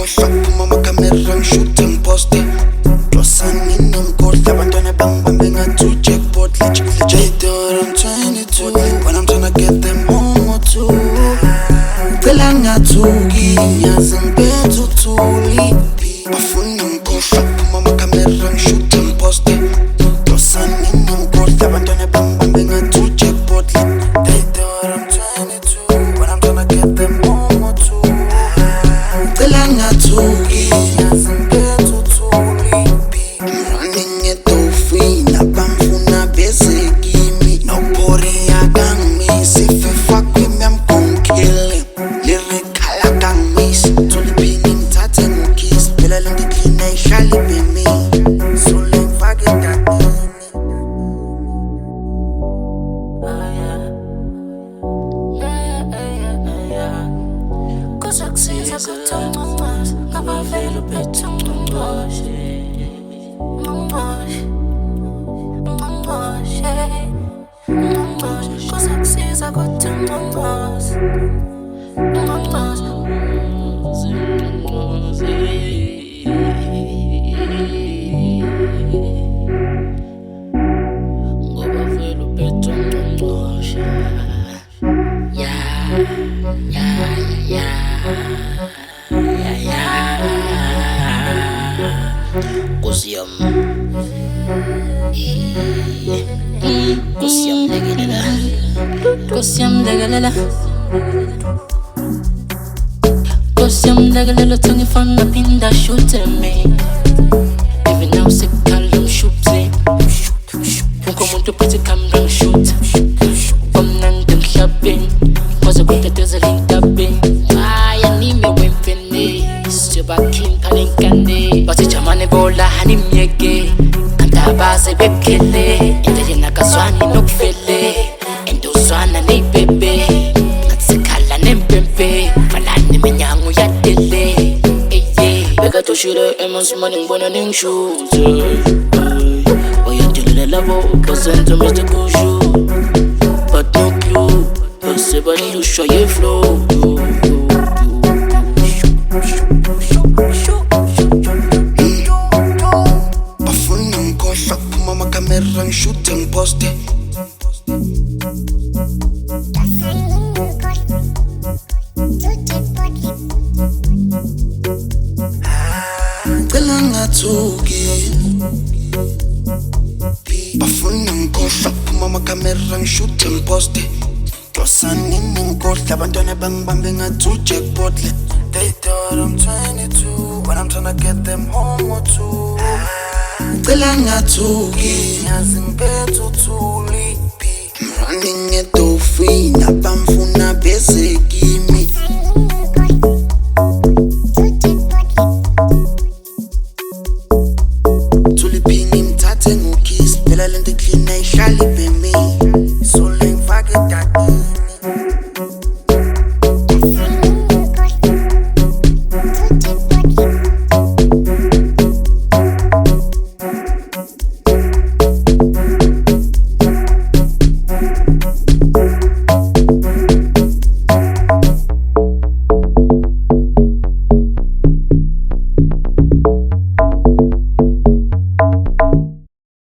ngikhohlwa kuphuma AmaCamera ngishuta ngiposte Dosani nemgodla abantwana bangibambe ngathi ujackpot legit I'm 22 when I'm tryna get them home or two Cela ngathuki ngiyazi ngiphethe uthuli Bafuna ngikhohlwa kuphuma AmaCamera ngishuta ngiposte Dosani nemgodla abantwana bangibambe ngathi ujackpot legit I'm 22 when I'm tryna get them home or two Cela ngathuki ngiyazi ngiphethe uthuli I'm running it off nabamfuna bese kimi nobody yakangimisi FIFA kwimi I'm gon' kill him lyrical akangimisi tulipini ngithathe ngikisi phela le ngiclean ayihlali bemi so lengifake egadini Kusakusiza kuthongqongqoza ngabavele uphethe ungqongqoshe Kusakusiza kuthongqongqoza ngabavele uphethe ungqongqoshe Kosiyam legelela tungifana pinda shoot me even now sikalum shoot Unkomuntu phethe camera shoot Omnandi mhlabeni Kwaze kutetezela intabeni Ayanime wemfene Siyobakhini phale nkande Bathi jamane bola hani myeke Kantabaze bephele Indele nakazwani nokufele Endozwana neyibebe Katsekhala nempempe Falani minyangu yadele Bekatoshile emansimani ngibona ningishuze Lavo, present to Mr. Kuju But no clue, c'est pas nous choyer flow Bafuna ngikhohlwa kuphuma AmaCamera ngishuta ngiposte Cela ngathuki Bafuna ngikhohlwa kuphuma AmaCamera ngishuta ngiposte Dosani nengodla abantwana bangibambe ngathi ujackpot They thought I'm 22 when I'm tryna get them home or two Cela ngathuki ngiyazi ngiphethe uthuli I'm running it off